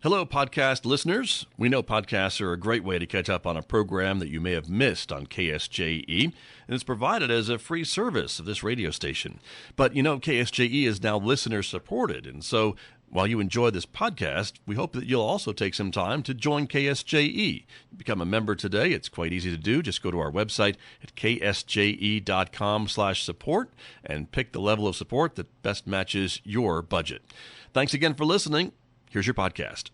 Hello, podcast listeners. We know podcasts are a great way to catch up on a program that you may have missed on KSJE, and it's provided as a free service of this radio station. But you know, KSJE is now listener-supported, and so while you enjoy this podcast, we hope that you'll also take some time to join KSJE. Become a member today. It's quite easy to do. Just go to our website at ksje.com/support and pick the level of support that best matches your budget. Thanks again for listening. Here's your podcast.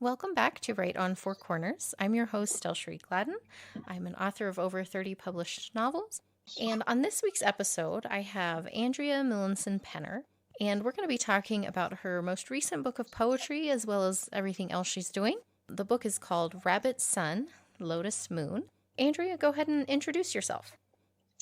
Welcome back to Right on Four Corners. I'm your host, DelSheree Gladden. I'm an author of over 30 published novels. And on this week's episode, I have Andrea Penner. And we're going to be talking about her most recent book of poetry as well as everything else she's doing. The book is called Sun Lotus Moon. Andrea, go ahead and introduce yourself.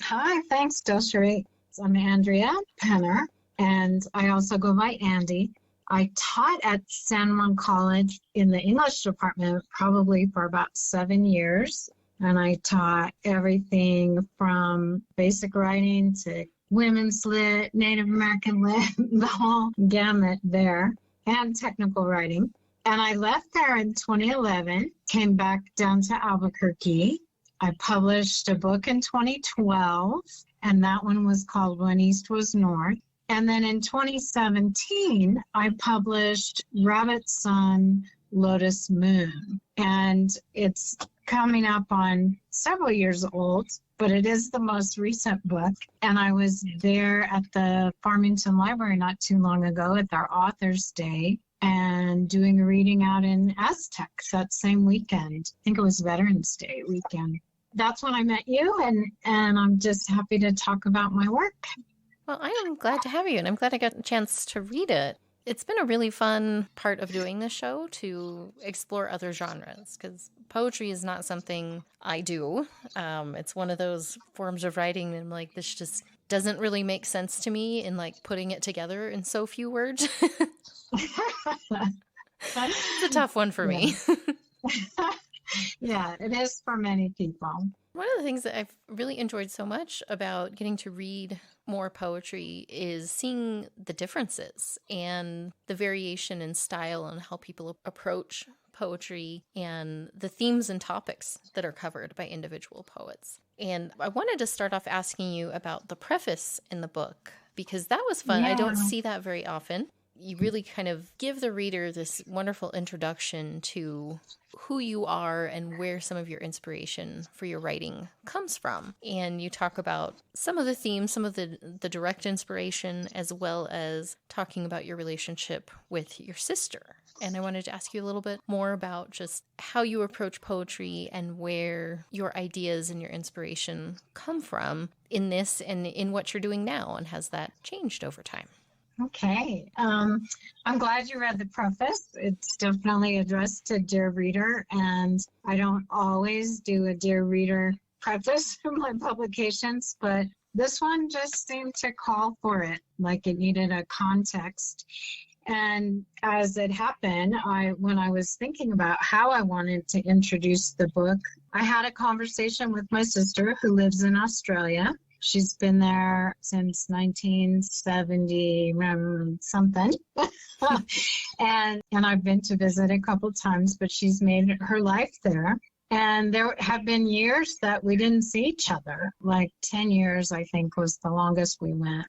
Hi, thanks, DelSheree. I'm Andrea Penner, and I also go by Andy. I taught at San Juan College in the English department probably for about 7 years, and I taught everything from basic writing to women's lit, Native American lit, the whole gamut there, and technical writing. And I left there in 2011, came back down to Albuquerque. I published a book in 2012, and that one was called When East Was North. And then in 2017, I published Sun Lotus Moon. And it's coming up on several years old, but it is the most recent book. And I was there at the Farmington Library not too long ago at their Authors Day and doing a reading out in Aztec that same weekend. I think it was Veterans Day weekend. That's when I met you, and I'm just happy to talk about my work. Well, I am glad to have you, and I'm glad I got a chance to read it. It's been a really fun part of doing this show to explore other genres, because poetry is not something I do. It's one of those forms of writing that I'm like, this just doesn't really make sense to me in like putting it together in so few words. It's a tough one for me. Yeah, it is for many people. One of the things that I've really enjoyed so much about getting to read more poetry is seeing the differences and the variation in style and how people approach poetry and the themes and topics that are covered by individual poets. And I wanted to start off asking you about the preface in the book, because that was fun. Yeah. I don't see that very often. You really kind of give the reader this wonderful introduction to who you are and where some of your inspiration for your writing comes from. And you talk about some of the themes, some of the direct inspiration, as well as talking about your relationship with your sister. And I wanted to ask you a little bit more about just how you approach poetry and where your ideas and your inspiration come from in this and in what you're doing now, and has that changed over time? Okay. I'm glad you read the preface. It's definitely addressed to Dear Reader, and I don't always do a Dear Reader preface for my publications, but this one just seemed to call for it, like it needed a context. And as it happened, when I was thinking about how I wanted to introduce the book, I had a conversation with my sister who lives in Australia. She's been there since 1970 something. and I've been to visit a couple times, but she's made her life there. And there have been years that we didn't see each other. Like 10 years, I think, was the longest we went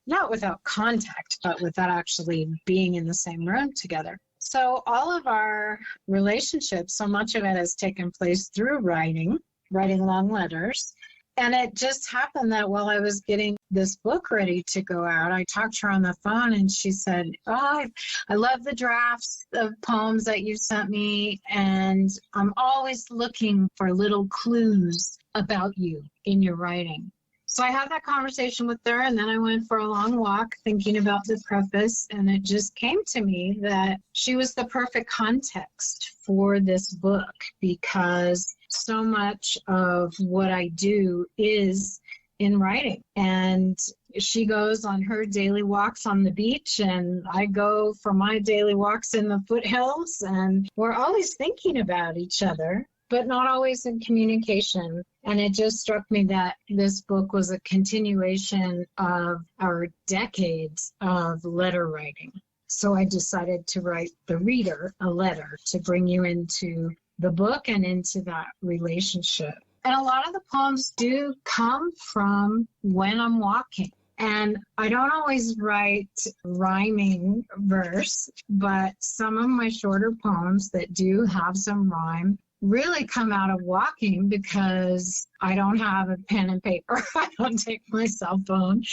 not without contact, but without actually being in the same room together. So all of our relationships, so much of it has taken place through writing long letters. And it just happened that while I was getting this book ready to go out, I talked to her on the phone, and she said, I love the drafts of poems that you sent me, and I'm always looking for little clues about you in your writing. So I had that conversation with her, and then I went for a long walk thinking about the preface, and it just came to me that she was the perfect context for this book, because so much of what I do is in writing. And She goes on her daily walks on the beach, and I go for my daily walks in the foothills, and we're always thinking about each other, but not always in communication. And it just struck me that this book was a continuation of our decades of letter writing. So I decided to write the reader a letter to bring you into the book and into that relationship. And a lot of the poems do come from when I'm walking. And I don't always write rhyming verse, but some of my shorter poems that do have some rhyme really come out of walking, because I don't have a pen and paper. I don't take my cell phone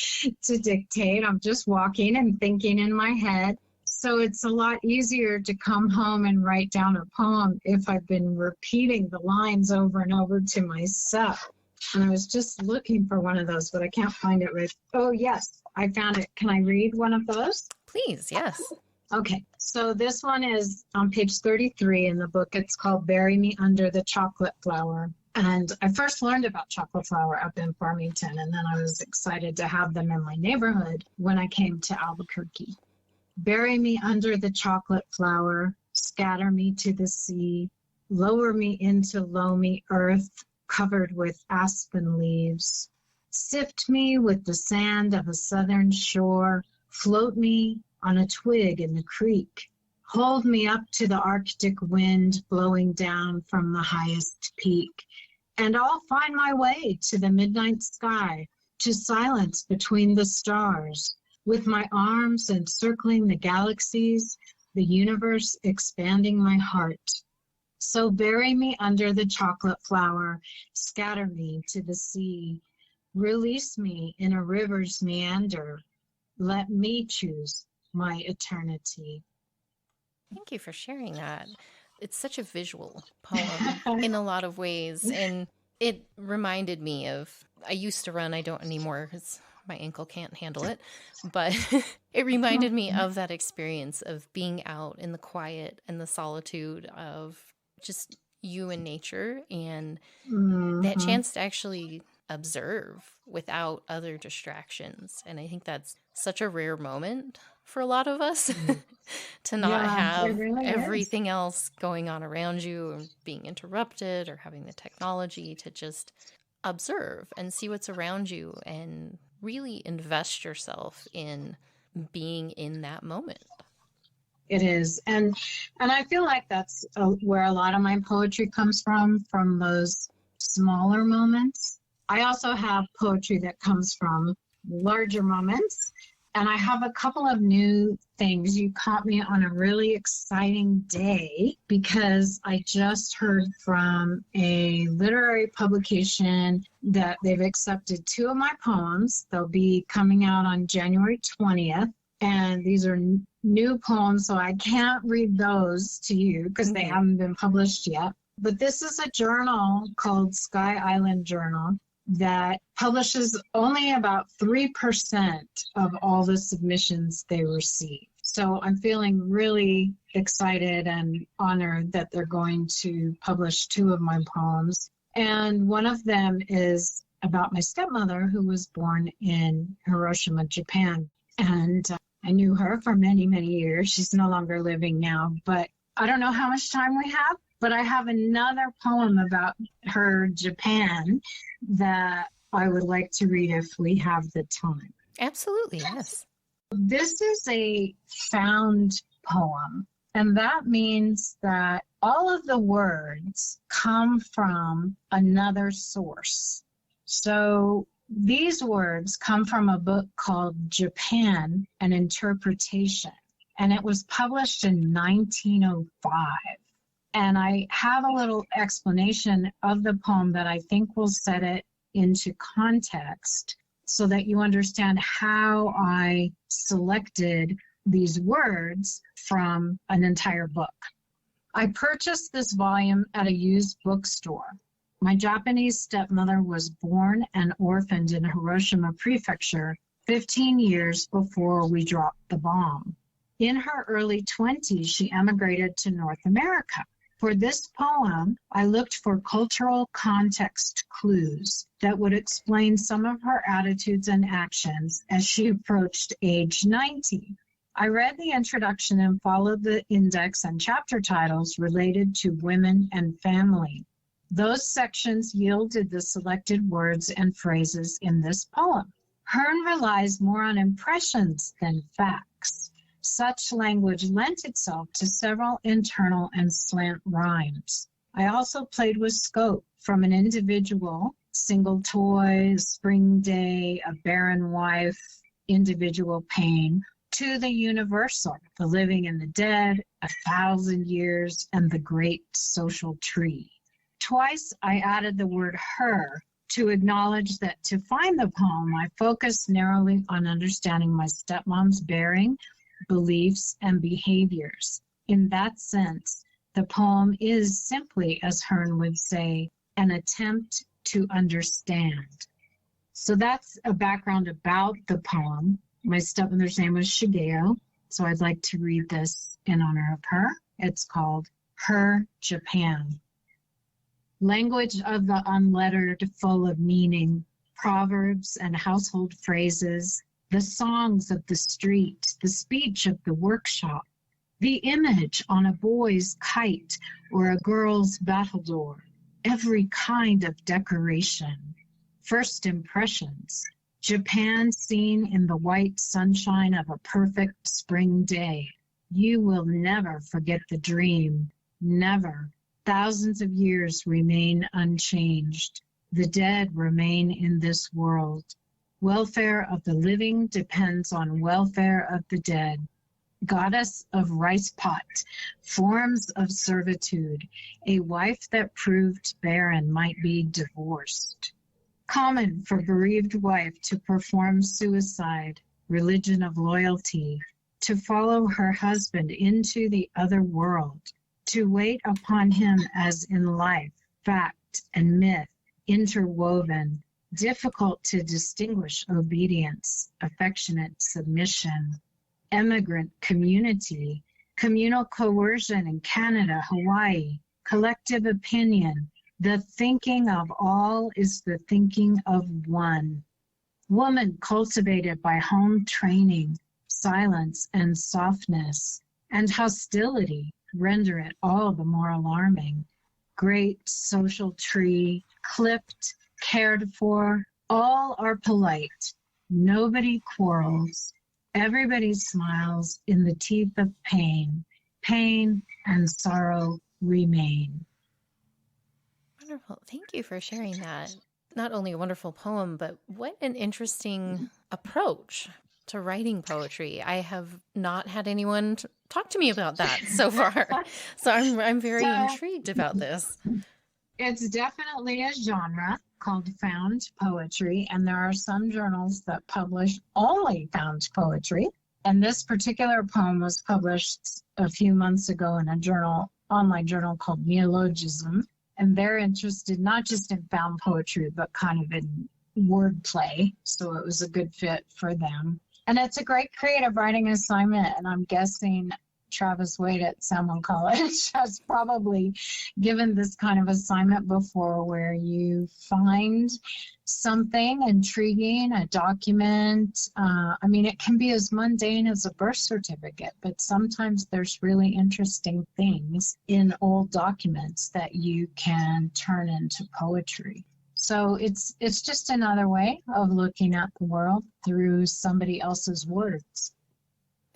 to dictate. I'm just walking and thinking in my head. So it's a lot easier to come home and write down a poem if I've been repeating the lines over and over to myself. And I was just looking for one of those, but I can't find it right. Oh, yes, I found it. Can I read one of those? Please, yes. Okay, so this one is on page 33 in the book. It's called Bury Me Under the Chocolate Flower. And I first learned about chocolate flower up in Farmington, and then I was excited to have them in my neighborhood when I came to Albuquerque. Bury me under the chocolate flower, scatter me to the sea, lower me into loamy earth covered with aspen leaves. Sift me with the sand of a southern shore, float me on a twig in the creek. Hold me up to the Arctic wind blowing down from the highest peak, and I'll find my way to the midnight sky, to silence between the stars, with my arms encircling the galaxies, the universe expanding my heart. So bury me under the chocolate flower, scatter me to the sea, release me in a river's meander, let me choose my eternity. Thank you for sharing that. It's such a visual poem in a lot of ways. And it reminded me of, I used to run, I don't anymore because my ankle can't handle it. But it reminded me of that experience of being out in the quiet and the solitude of just you and nature, and that chance to actually observe without other distractions. And I think that's such a rare moment for a lot of us to not have really everything else going on around you and being interrupted or having the technology to just observe and see what's around you and really invest yourself in being in that moment. It is. And I feel like that's where a lot of my poetry comes from those smaller moments. I also have poetry that comes from larger moments. And I have a couple of new things. You caught me on a really exciting day because I just heard from a literary publication that they've accepted 2 of my poems. They'll be coming out on January 20th. And these are new poems, so I can't read those to you because they haven't been published yet. But this is a journal called Sky Island Journal that publishes only about 3% of all the submissions they receive. So I'm feeling really excited and honored that they're going to publish 2 of my poems. And one of them is about my stepmother, who was born in Hiroshima, Japan. And I knew her for many, many years. She's no longer living now, but I don't know how much time we have, but I have another poem about her Japan that I would like to read if we have the time. Absolutely, yes. This is a found poem, and that means that all of the words come from another source. So these words come from a book called Japan, an Interpretation, and it was published in 1905. And I have a little explanation of the poem that I think will set it into context so that you understand how I selected these words from an entire book. I purchased this volume at a used bookstore. My Japanese stepmother was born and orphaned in Hiroshima Prefecture 15 years before we dropped the bomb. In her early 20s, she emigrated to North America. For this poem, I looked for cultural context clues that would explain some of her attitudes and actions as she approached age 90. I read the introduction and followed the index and chapter titles related to women and family. Those sections yielded the selected words and phrases in this poem. Hearn relies more on impressions than facts. Such language lent itself to several internal and slant rhymes. I also played with scope from an individual, single toy, spring day, a barren wife, individual pain, to the universal, the living and the dead, 1,000 years, and the great social tree. Twice I added the word her to acknowledge that to find the poem, I focused narrowly on understanding my stepmom's bearing, beliefs, and behaviors. In that sense, the poem is simply, as Hearn would say, an attempt to understand. So that's a background about the poem. My stepmother's name was Shigeo, so I'd like to read this in honor of her. It's called Her Japan. Language of the unlettered, full of meaning, proverbs and household phrases, the songs of the street, the speech of the workshop, the image on a boy's kite or a girl's battledore, every kind of decoration, first impressions, Japan seen in the white sunshine of a perfect spring day. You will never forget the dream, never. Thousands of years remain unchanged. The dead remain in this world. Welfare of the living depends on welfare of the dead. Goddess of rice pot, forms of servitude, a wife that proved barren might be divorced. Common for bereaved wife to perform suicide, religion of loyalty, to follow her husband into the other world, to wait upon him as in life, fact and myth, interwoven, difficult to distinguish obedience, affectionate submission, emigrant community, communal coercion in Canada, Hawaii, collective opinion, the thinking of all is the thinking of one. Woman cultivated by home training, silence and softness, and hostility render it all the more alarming. Great social tree, clipped, cared for, all are polite. Nobody quarrels. Everybody smiles in the teeth of pain. Pain and sorrow remain. Wonderful. Thank you for sharing that. Not only a wonderful poem, but what an interesting approach to writing poetry. I have not had anyone talk to me about that so far. So I'm very intrigued about this. It's definitely a genre called found poetry, and there are some journals that publish only found poetry. And this particular poem was published a few months ago in a journal, online journal called Neologism. And they're interested not just in found poetry, but kind of in wordplay. So it was a good fit for them. And it's a great creative writing assignment. And I'm guessing Travis Wade at Salmon College has probably given this kind of assignment before, where you find something intriguing, a document. It can be as mundane as a birth certificate, but sometimes there's really interesting things in old documents that you can turn into poetry. So it's just another way of looking at the world through somebody else's words.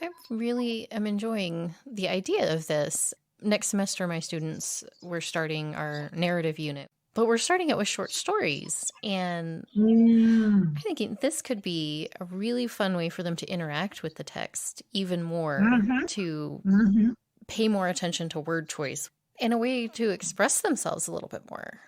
I really am enjoying the idea of this. Next semester, my students, we're starting our narrative unit, but we're starting it with short stories. And I'm thinking this could be a really fun way for them to interact with the text even more, to pay more attention to word choice, and a way to express themselves a little bit more.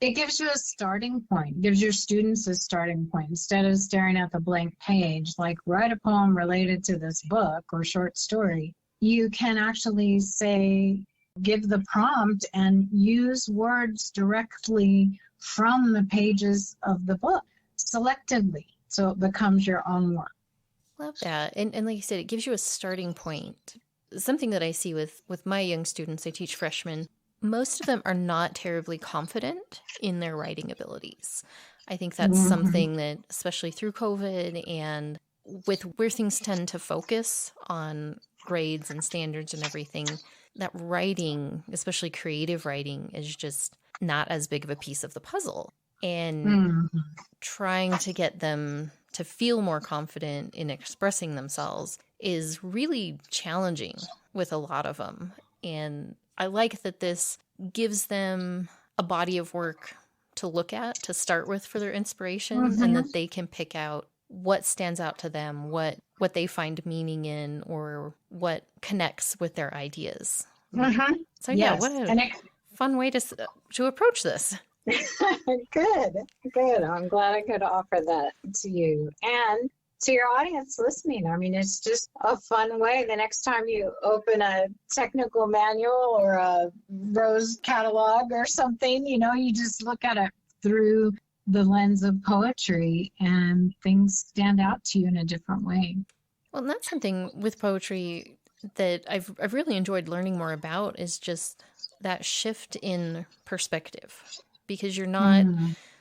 It gives you a starting point, gives your students a starting point. Instead of staring at the blank page, like write a poem related to this book or short story, you can actually say, give the prompt and use words directly from the pages of the book selectively. So it becomes your own work. Love that. And like you said, it gives you a starting point. something that I see with my young students, I teach freshmen, most of them are not terribly confident in their writing abilities. I think that's something that, especially through COVID and with where things tend to focus on grades and standards and everything, that writing, especially creative writing, is just not as big of a piece of the puzzle. And trying to get them to feel more confident in expressing themselves is really challenging with a lot of them. And I like that this gives them a body of work to look at, to start with for their inspiration, and that they can pick out what stands out to them, what they find meaning in, or what connects with their ideas. So yeah, what a fun way to approach this. Good. I'm glad I could offer that to you and to your audience listening. I mean, it's just a fun way. The next time you open a technical manual or a Rose catalog or something, you just look at it through the lens of poetry and things stand out to you in a different way. Well, and that's something with poetry that I've really enjoyed learning more about, is just that shift in perspective. Because you're not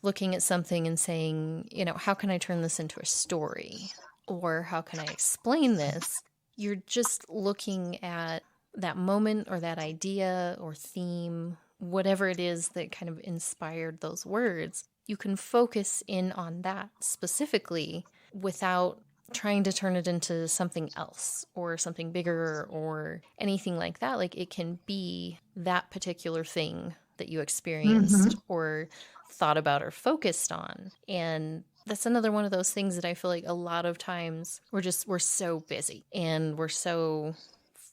looking at something and saying, how can I turn this into a story? Or how can I explain this? You're just looking at that moment or that idea or theme, whatever it is that kind of inspired those words. You can focus in on that specifically without trying to turn it into something else or something bigger or anything like that. Like, it can be that particular thing that you experienced or thought about or focused on. And that's another one of those things that I feel like a lot of times we're so busy and we're so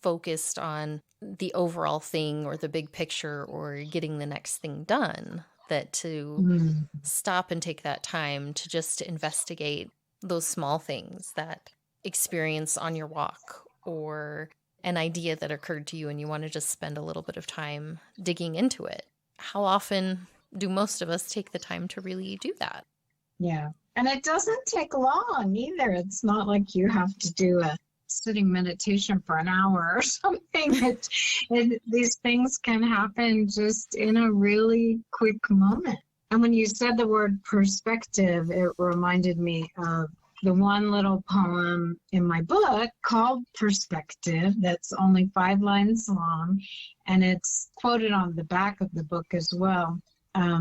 focused on the overall thing or the big picture or getting the next thing done, that to stop and take that time to just investigate those small things, that experience on your walk or an idea that occurred to you and you want to just spend a little bit of time digging into it. How often do most of us take the time to really do that? Yeah. And it doesn't take long either. It's not like you have to do a sitting meditation for an hour or something. These things can happen just in a really quick moment. And when you said the word perspective, it reminded me of the one little poem in my book called Perspective that's only 5 lines long, and it's quoted on the back of the book as well.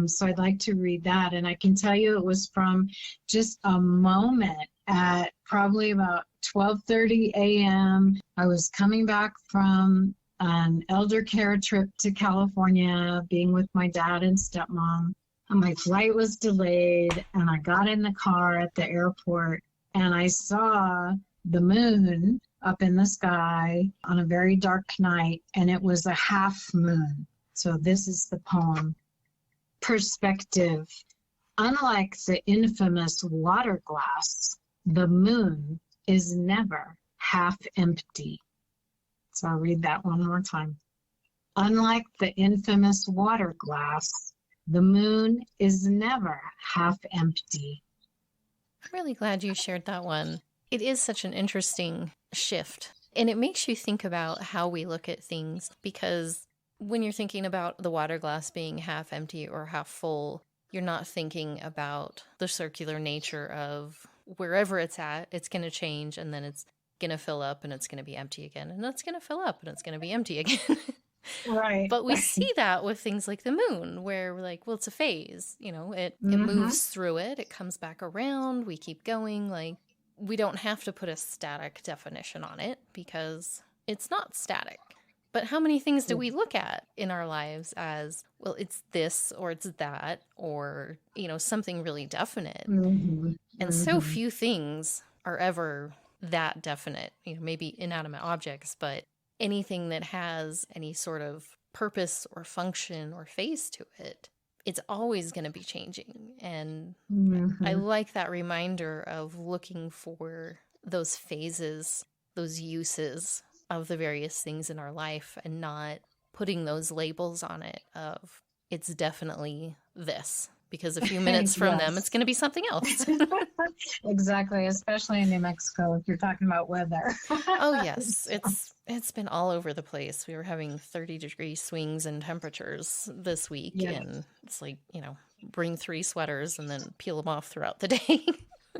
So I'd like to read that. And I can tell you it was from just a moment at probably about 12:30 a.m. I was coming back from an elder care trip to California, being with my dad and stepmom. And my flight was delayed, and I got in the car at the airport, and I saw the moon up in the sky on a very dark night, and it was a half moon. So this is the poem. Perspective. Unlike the infamous water glass, the moon is never half empty. So I'll read that one more time. Unlike the infamous water glass, the moon is never half empty. I'm really glad you shared that one. It is such an interesting shift. And it makes you think about how we look at things, because when you're thinking about the water glass being half empty or half full, you're not thinking about the circular nature of wherever it's at, it's going to change, and then it's going to fill up and it's going to be empty again, and it's going to fill up and it's going to be empty again. Right. But we see that with things like the moon, where we're like, well, it's a phase, it moves through it, it comes back around, we keep going. Like, we don't have to put a static definition on it because it's not static. But how many things do we look at in our lives as, well, it's this or it's that, or, something really definite. And so few things are ever that definite, maybe inanimate objects, but anything that has any sort of purpose or function or phase to it, it's always going to be changing. And I like that reminder of looking for those phases, those uses of the various things in our life, and not putting those labels on it of, it's definitely this. because a few minutes from them, it's Yes. going to be something else. Exactly, especially in New Mexico if you're talking about weather. Oh yes, it's been all over the place. We were having 30-degree swings in temperatures this week, Yeah. and it's like, bring 3 sweaters and then peel them off throughout the day.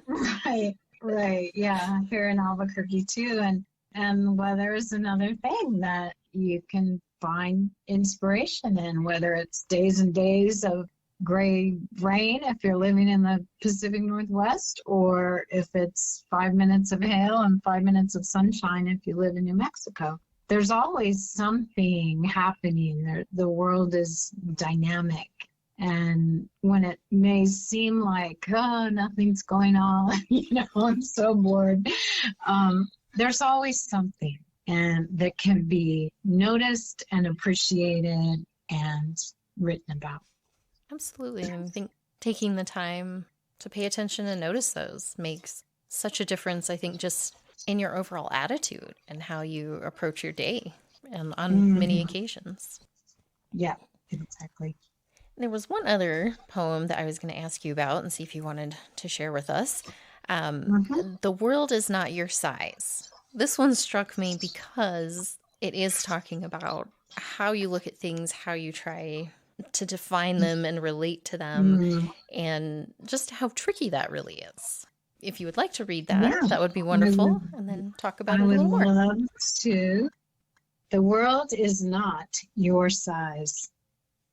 Right, right. Yeah, here in Albuquerque too. And weather is another thing that you can find inspiration in, whether it's days and days of gray rain if you're living in the Pacific Northwest, or if it's 5 minutes of hail and 5 minutes of sunshine if you live in New Mexico. There's always something happening. The world is dynamic. And when it may seem like, oh, nothing's going on, I'm so bored, there's always something and that can be noticed and appreciated and written about. Absolutely. And I think taking the time to pay attention and notice those makes such a difference, I think, just in your overall attitude and how you approach your day and on many occasions. Yeah, exactly. There was one other poem that I was going to ask you about and see if you wanted to share with us. The world is not your size. This one struck me because it is talking about how you look at things, how you try to define them and relate to them, and just how tricky that really is. If you would like to read that, that would be wonderful, and then talk about it a little more. I would love to. The world is not your size.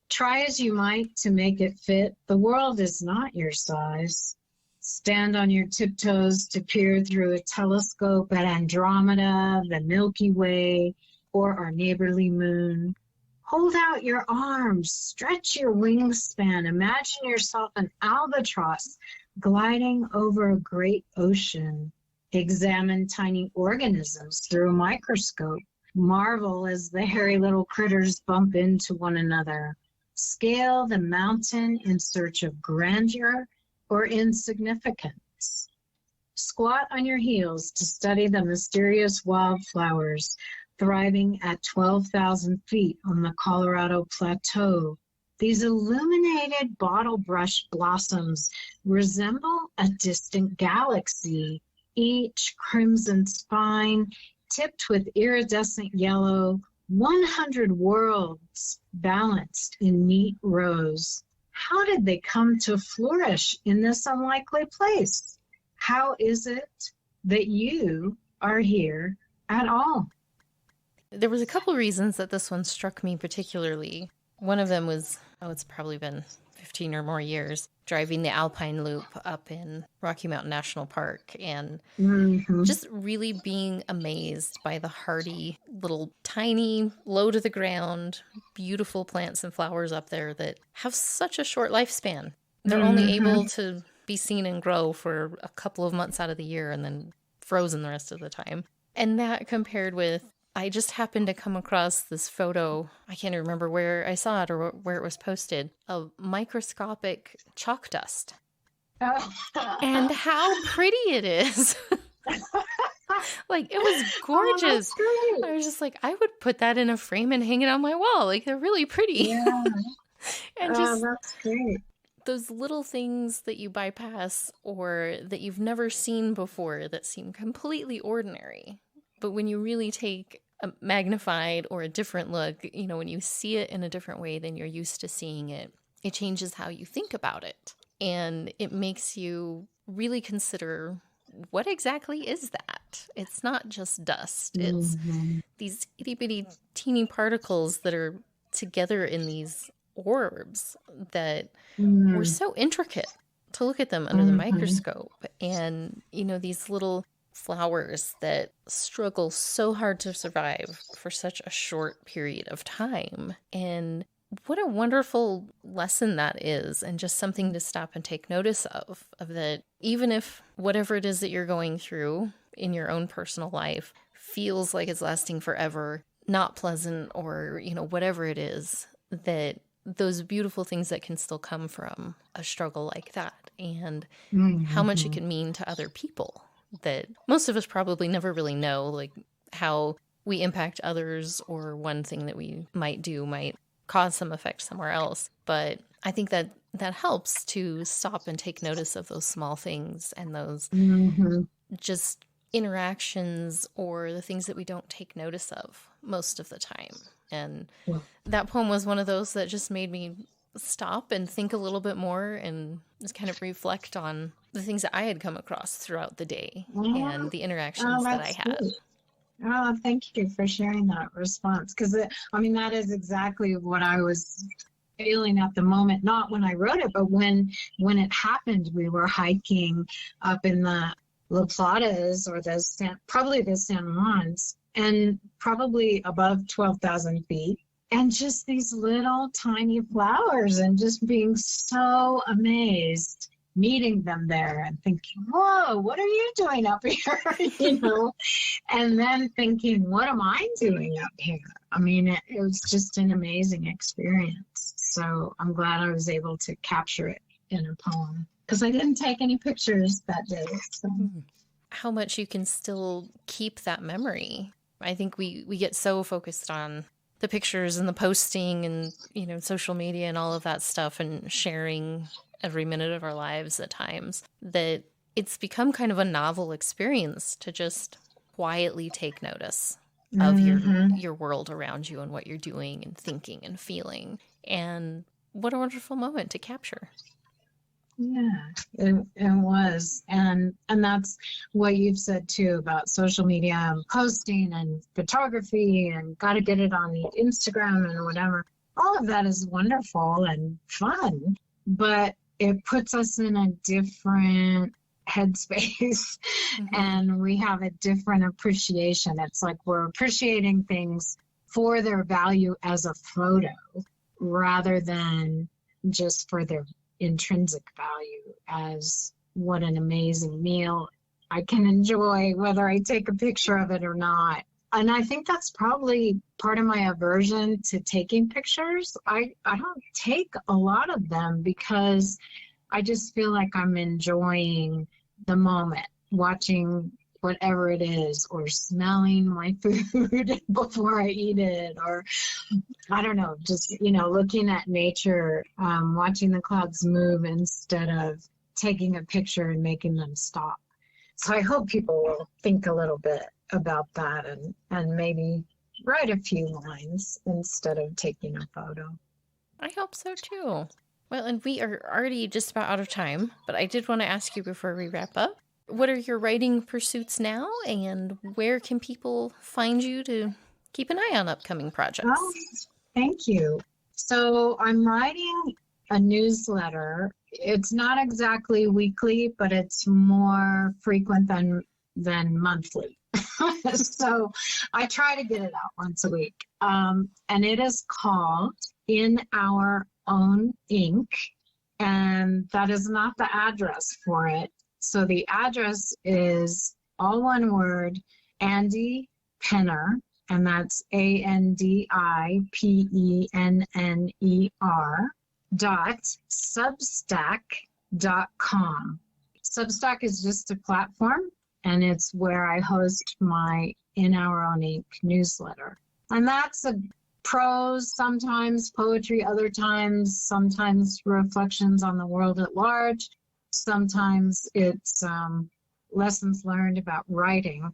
Try as you might to make it fit, the world is not your size. Stand on your tiptoes to peer through a telescope at Andromeda, the Milky Way, or our neighborly moon. Hold out your arms, stretch your wingspan, imagine yourself an albatross gliding over a great ocean. Examine tiny organisms through a microscope. Marvel as the hairy little critters bump into one another. Scale the mountain in search of grandeur or insignificance. Squat on your heels to study the mysterious wildflowers thriving at 12,000 feet on the Colorado Plateau. These illuminated bottle brush blossoms resemble a distant galaxy, each crimson spine tipped with iridescent yellow, 100 worlds balanced in neat rows. How did they come to flourish in this unlikely place? How is it that you are here at all? There was a couple reasons that this one struck me particularly. One of them was, it's probably been 15 or more years, driving the Alpine Loop up in Rocky Mountain National Park and just really being amazed by the hardy, little, tiny, low to the ground, beautiful plants and flowers up there that have such a short lifespan. They're only able to be seen and grow for a couple of months out of the year and then frozen the rest of the time. And that compared with, I just happened to come across this photo, I can't remember where I saw it or where it was posted, of microscopic chalk dust. And how pretty it is. Like, it was gorgeous. I was just like, I would put that in a frame and hang it on my wall. Like, they're really pretty. Yeah. And just That's great. those little things that you bypass or that you've never seen before that seem completely ordinary. But when you really take a magnified or a different look, when you see it in a different way than you're used to seeing it, it changes how you think about it. And it makes you really consider, what exactly is that? It's not just dust. It's these itty bitty teeny particles that are together in these orbs that were so intricate to look at them under the microscope. And, these little flowers that struggle so hard to survive for such a short period of time. And what a wonderful lesson that is, and just something to stop and take notice of that even if whatever it is that you're going through in your own personal life feels like it's lasting forever, not pleasant, or, whatever it is, that those beautiful things that can still come from a struggle like that, and how much it can mean to other people that most of us probably never really know, like how we impact others, or one thing that we might do might cause some effect somewhere else. But I think that that helps to stop and take notice of those small things and those just interactions or the things that we don't take notice of most of the time. And that poem was one of those that just made me stop and think a little bit more and just kind of reflect on the things that I had come across throughout the day and the interactions that I had. Sweet. Oh, thank you for sharing that response. Because, that is exactly what I was feeling at the moment. Not when I wrote it, but when it happened. We were hiking up in the La Platas or probably the San Juans, and probably above 12,000 feet. And just these little tiny flowers, and just being so amazed meeting them there and thinking, whoa, what are you doing up here? And then thinking, what am I doing up here? It was just an amazing experience. So I'm glad I was able to capture it in a poem, because I didn't take any pictures that day. So. How much you can still keep that memory. I think we get so focused on the pictures and the posting and, social media and all of that stuff and sharing every minute of our lives at times, that it's become kind of a novel experience to just quietly take notice of your world around you and what you're doing and thinking and feeling. And what a wonderful moment to capture. Yeah, it was. And that's what you've said too about social media and posting and photography and got to get it on the Instagram and whatever. All of that is wonderful and fun, but it puts us in a different headspace and we have a different appreciation. It's like we're appreciating things for their value as a photo rather than just for their intrinsic value as what an amazing meal I can enjoy, whether I take a picture of it or not. And I think that's probably part of my aversion to taking pictures. I don't take a lot of them because I just feel like I'm enjoying the moment, watching whatever it is, or smelling my food before I eat it, or I don't know, just, looking at nature, watching the clouds move instead of taking a picture and making them stop. So I hope people will think a little bit about that and maybe write a few lines instead of taking a photo. I hope so too. Well, and we are already just about out of time, but I did want to ask you before we wrap up, what are your writing pursuits now, and where can people find you to keep an eye on upcoming projects? Oh, thank you. So I'm writing a newsletter. It's not exactly weekly, but it's more frequent than monthly. So I try to get it out once a week. And it is called In Our Own Ink. And that is not the address for it. So the address is all one word, Andy Penner, and that's ANDIPENNER.substack.com. Substack is just a platform, and it's where I host my In Our Own Ink newsletter. And that's a prose, sometimes poetry, other times, sometimes reflections on the world at large. Sometimes it's lessons learned about writing.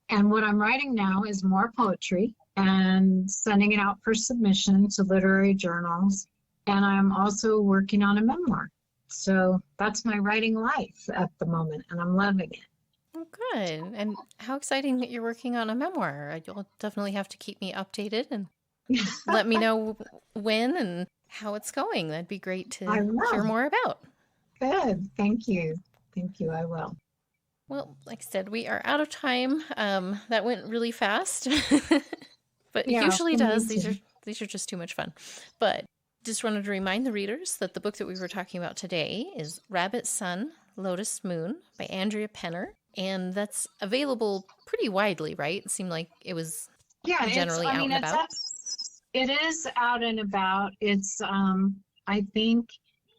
And what I'm writing now is more poetry and sending it out for submission to literary journals. And I'm also working on a memoir. So that's my writing life at the moment, and I'm loving it. Oh, good. And how exciting that you're working on a memoir. You'll definitely have to keep me updated and let me know when and how it's going. That'd be great to hear more about. Good. Thank you. Thank you. I will. Well, like I said, we are out of time. That went really fast, but it usually does. These are just too much fun. But just wanted to remind the readers that the book that we were talking about today is Rabbit, Sun Lotus Moon by Andrea Penner. And that's available pretty widely, right? It seemed like it was generally out and about. It is out and about. It's, I think,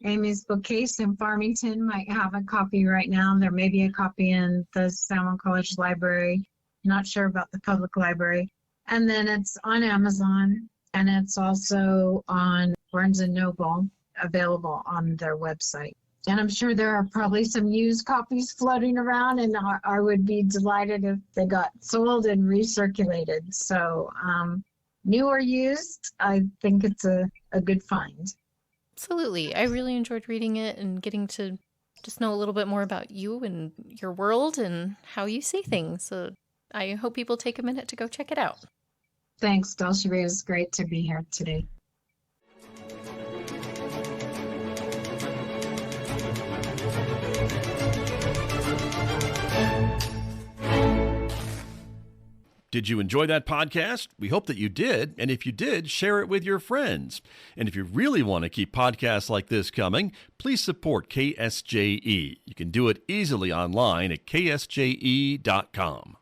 Amy's Bookcase in Farmington might have a copy right now. There may be a copy in the San Juan College Library. Not sure about the public library. And then it's on Amazon, and it's also on Barnes & Noble. available on their website. And I'm sure there are probably some used copies floating around, and I would be delighted if they got sold and recirculated. So new or used, I think it's a good find. Absolutely. I really enjoyed reading it and getting to just know a little bit more about you and your world and how you see things. So I hope people take a minute to go check it out. Thanks, DelSheree. It was great to be here today. Did you enjoy that podcast? We hope that you did. And if you did, share it with your friends. And if you really want to keep podcasts like this coming, please support KSJE. You can do it easily online at ksje.com.